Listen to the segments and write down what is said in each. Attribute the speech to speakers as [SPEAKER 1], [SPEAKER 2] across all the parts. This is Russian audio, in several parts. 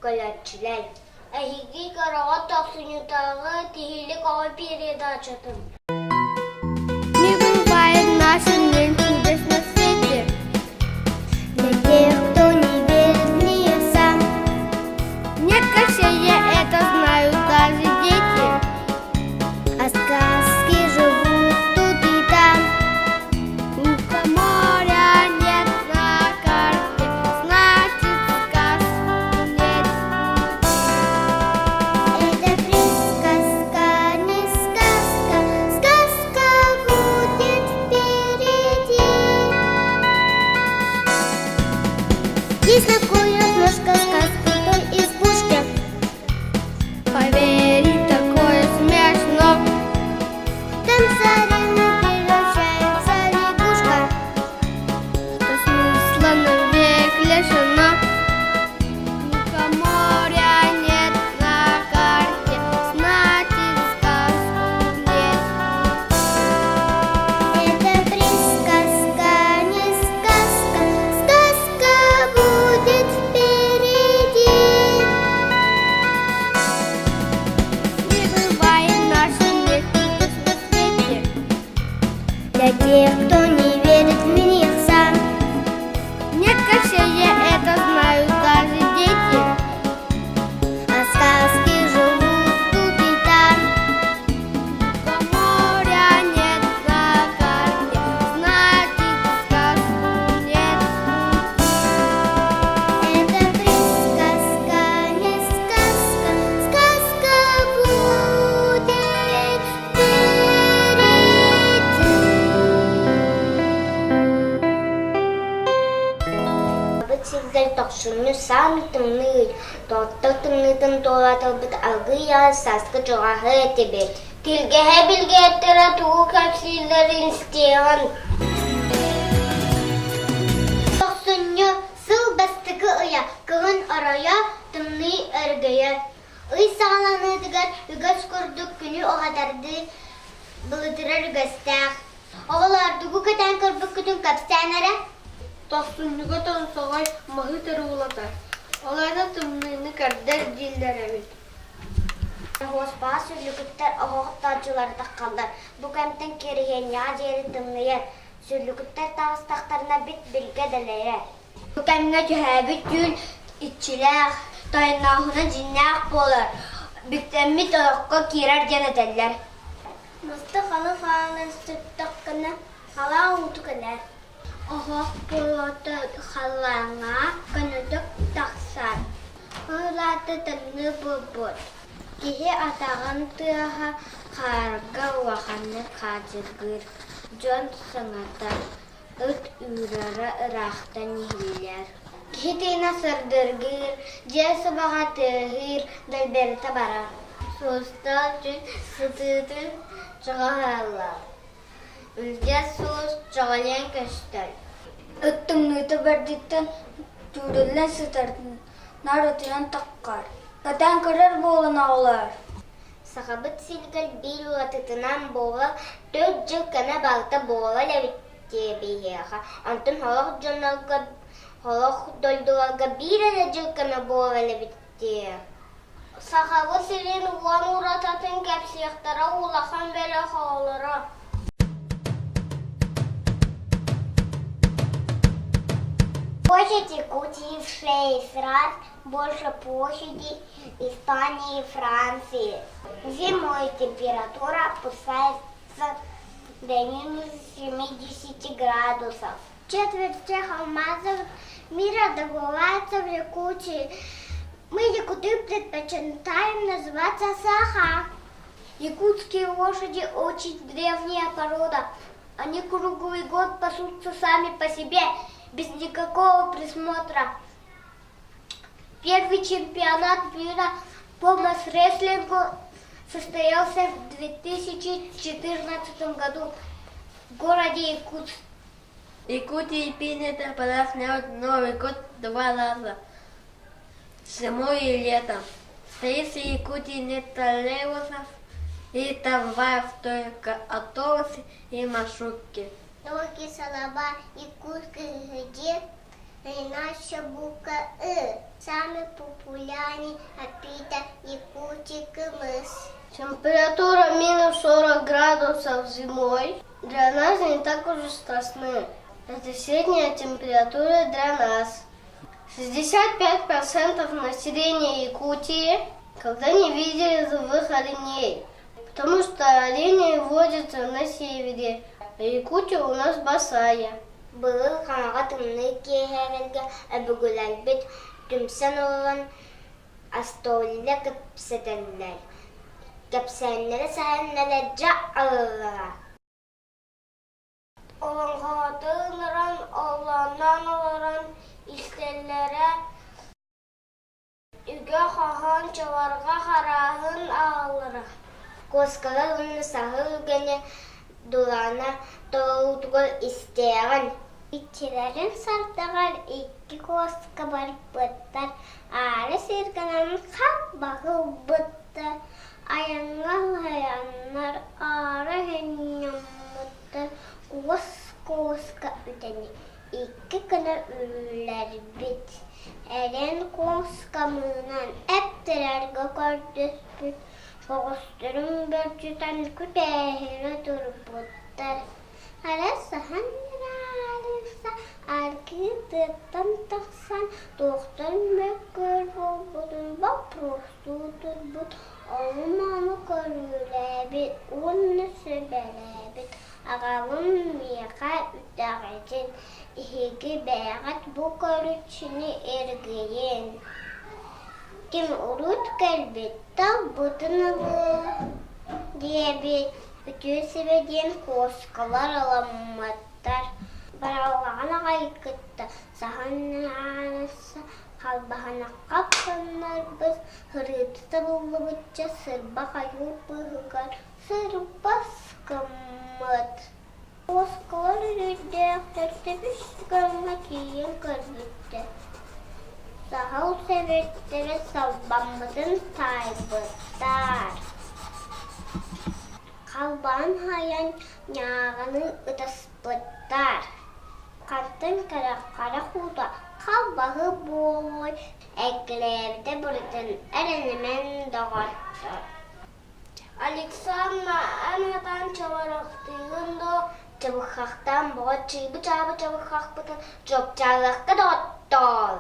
[SPEAKER 1] Колячилей. Ахиги караға тақсынютағы тихилік ой передачатын.
[SPEAKER 2] Не бывает нашим днем чудес на свете. Для тех, кто не верит в мир сам. Нет кощея, это знают даже дети. А сказки живут тут и там. Лука моря нет на карте, значит сказку нет. Это присказка, не сказка, сказка будет впереди. Если курят ножка сказку той избушке, поверить такое смешно. Там царевна превращается лягушка, что смысла навек лишено. Лука моря нет на карте, значит сказку нет. Это присказка, не сказка, сказка будет впереди. Не бывает нашим нет чудес на свете. Для тех, кто не верит в мир сам. Нет кощея, это знают даже дети. А сказки живут тут и там. Лука моря нет на карте, значит сказку нет. Это присказка, не сказка, сказка будет впереди.
[SPEAKER 1] Бытсизгел тақшыны сами тымны, тоттық тымнытын толатыл бұт алғы я сасқы жоғағы тебе. Тілгеhe білге еттері туғы кәпсілдерін істеген. Тақсыны сыл бастықы ұя, кығын арая тымны әргея. Үй сағаланы дығар үгәс көрдік күні оғадарды бұлытырыр үгәстәқ. Оғалардығы көтен көрбік күтін кәпсәнәрі. Тақсынныға таңсағай мағы тәрі олатар. Олайда тымныны кәрдер дейлер әбіл. Ғоспаға сүрлікіттер оғықтарчылары таққалдар. Бұ кәмтін кереген я жері тымныйыр. Сүрлікіттер тағыстақтарына бит білге дәлейер. Бұ кәміне түйәбіт жүн итчіләқ, тайыннағына жиннәқ болар. Бүктәмі тоққа керер денетелер. Мұсты қалы қағылын сүттіққіні қала ұңты кәлер. Оғақ болаты қалаңа күнідік тақсар. Олаты тымны бұбыр. Кеге атағын тұяға қарға уақаны қажырғыр. Жон сыңатар. Үт үрәрі ұрақтан егілер. Кеге тейна сырдырғыр. Же сұбаға тұғыр. Дәлберті барар. Соста жүн сұтытын жағалар. Үлге соус жағален көштер. Үттіңнүті бірдіктен жүрілен сұтардың нарытынан таққар. Кәтен көрір болын аулар. Сақабыт сілгіл бел уатытынан болы 4 жыл кәне балта болы ләбітте бейеға. Антын холық жоналға, холық дөлдуалға бір әлі жыл кәне болы ләбітте. Сақабы сілін уан ұрататын кәпсияқтара улақан бәлі қағылыра. Площади Якутии в 6 раз больше площади Испании и Франции. Зимой температура опускается до минус 70 градусов. Четверть всех алмазов
[SPEAKER 2] мира добывается в Якутии. Мы, якуты, предпочитаем называться Саха.
[SPEAKER 1] Якутские лошади очень древняя порода. Они круглый год пасутся сами по себе, без никакого присмотра. Первый чемпионат мира по масс-рестлингу состоялся в 2014 году в городе Якутск.
[SPEAKER 3] В Якутии принято праздновать Новый год 2 раза. Зимой и летом. В столице Якутии нет троллейбусов и трамваев, только автобусы и маршрутки.
[SPEAKER 2] Ноги салаба якутских где иначе буква «ы». Самый популярный напиток Якутии кымыс.
[SPEAKER 1] Температура минус 40 градусов зимой для нас не так уж страшны. Это средняя температура для нас. 65% населения Якутии когда не видели живых оленей, потому что олени водятся на севере, а Якутия у нас босая. Был ханага тымны кехеренге әбүгүләлбит түмсен олан астолиле кепсетенлер. Кепсенлere сәһәннәле жа алылара. Оланғатыныран, оланан оларан истелләре үгә хахан чаварга харахын алыра. Коскалар уны сахыл үгәне дулана тоутгол истегән.
[SPEAKER 2] Итчеләрен сартаган 2 коска бар быттар. Ары сиргәнен хак багыл быттар. Аяннар ары хеннәммыттар. Коска үтәне. 2 кына үләр бит. Әлен коска мынан әптерәргә көрдөспүт. Соғыстырын бер жүтән күтәһире турбуттар. Ара саханралыса аркитыктан тақсан тоқтар мөккөр болбудun вопросу турбут. Олманы көрүләбит, онны сөбәләбит. Ағалым миға үтәғәден, иһиги бәғәт бұ көрүчіні әргейен. Ким урут кәлбет, тал бұтынығы дебет, үтіу себеден коскалар аламматтар. Баралған ағай күтті, сағанның анысы, қалбағана қапсаннар біз, хырыты бұлы бұтча сырба қайу бұғығар, сырбас кыммыт. Коскалар үрді, төрті бүштігіні кейін көрбітті. Сағал себеттері салбаммыдың тайбыттар. Қалбан хаян няғаны ұтаспыттар. Қантын қара қуда қалбағы болой. Әкілерді бұрытын әрінемен доғаттыр. Александра әнатан чаварақтығында чабыққақтан бұға чыйбы чабыққақ бұтын жоқчалыққа доғаттыр.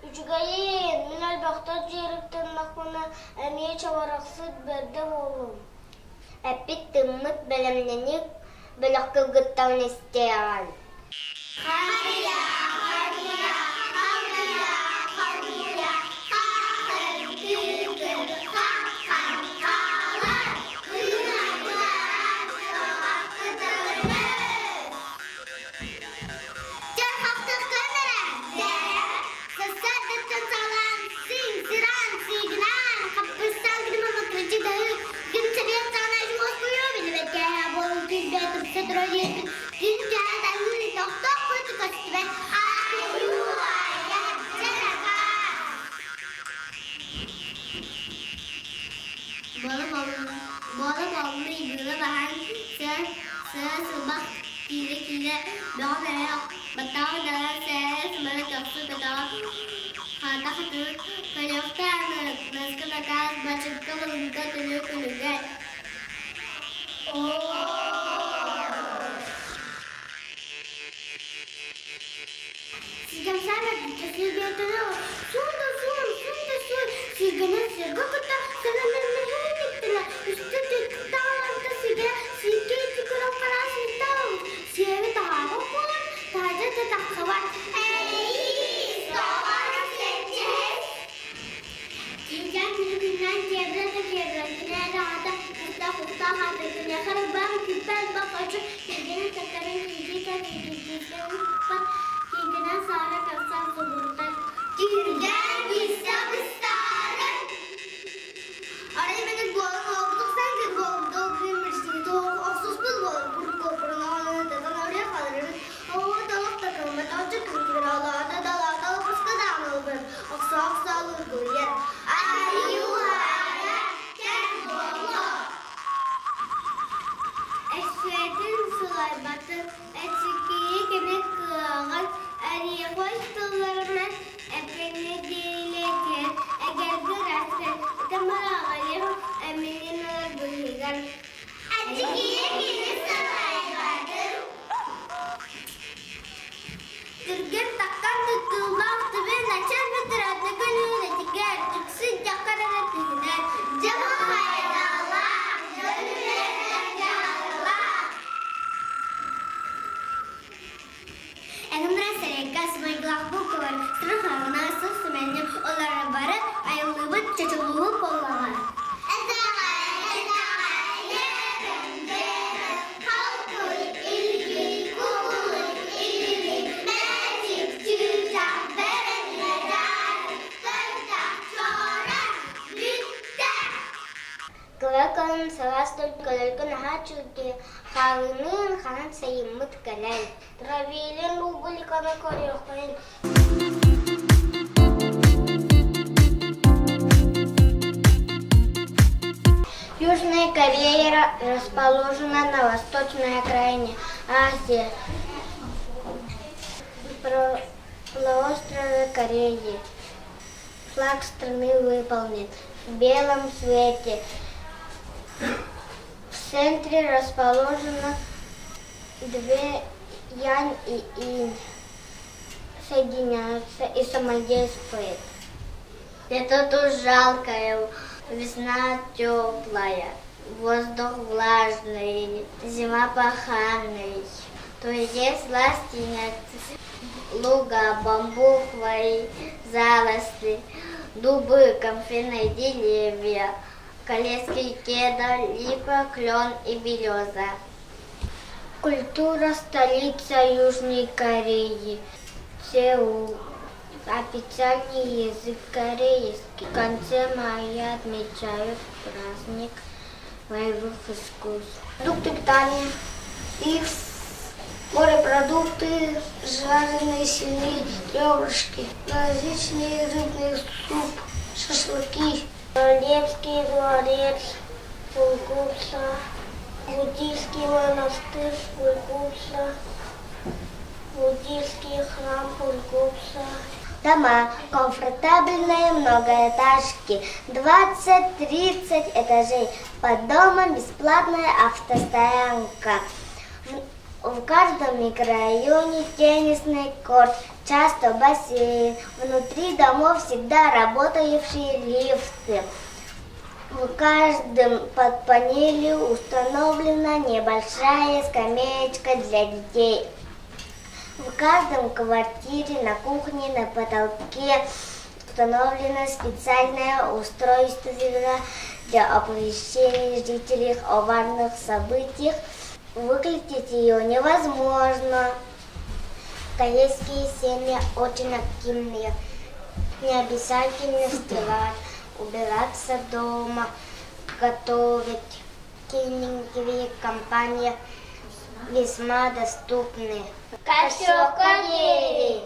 [SPEAKER 2] Үчігайын, мен әлбақта жеріктен нақмана әмей чаварақсыз бәрді болым. Әппет тыммыт бәлемнені бөлік кылгыттан істеяған. Қағия, қағия, қағия, қағия, қағыр, күгір, қаққан, қалар, күнағылар, соғақ күтілі. Жарқақты көмірі, сәсәдіптен салан, сиран, сигнан, қаппыстан күнімі күрчігі, күн себет сана жұмыс бұйы, білбетке болу күзбетіп сәтірөлетін, күн кәрәден күні тоқтық көті көстібет, айуай, жараға. Балы балны игілі баған, сыбақ, кире, бәғмәйақ, баттағы дағар сәмәрі тоқсы бәтағы, қата қытыр, көліқті әмірік, мәзгі бәтағы, бәчіпкі бұлыңға түлі күлігер. Сигам сәмір бүтісі бетіні, сонда сон, сигінің сиргі күтті, сәмірмен мүхініктілі, үсті түткі тағаларды сиге түкіріп қарасын тауыз, сиеві тағы қолын, тәжі тәтаққы бар.
[SPEAKER 1] Кавакан сарастан калалкан хачуки халынын хан sayımıt kalal. Травилен рубль кана корёхпен. Южная Корея расположена на восточной окраине Азии, полуострове Кореи. Флаг страны выполнен в белом цвете. В центре расположено две янь и инь. Соединяются и самодействуют. Это тут жалкое. Весна теплая, воздух влажный, зима паханный. То есть ластинец, луга, бамбуковые заросли, дубы, камфорные деревья, колески кедра, липа, клен и береза. Культура столица Южной Кореи. Сеул. Официальный язык корейский. В конце мая отмечают праздник боевых искусств. Продукты питания. Их морепродукты, жареные свиные ребрышки, различные рыбные суп, шашлыки. Королевский дворец Улгупса, буддийский монастырь Улгупса, буддийский храм Улгупса. Дома комфортабельные, многоэтажки, 20-30 этажей. Под домом бесплатная автостоянка. В каждом микрорайоне теннисный корт, часто бассейн. Внутри домов всегда работающие лифты. В каждом под панелью установлена небольшая скамеечка для детей. В каждом квартире на кухне на потолке установлено специальное устройство для оповещения жителей о важных событиях. Выключить ее невозможно. Корейские семьи очень активные. Не обязательно стирать, убираться дома, готовить. Клининговые компании весьма доступны. Как все в Корее.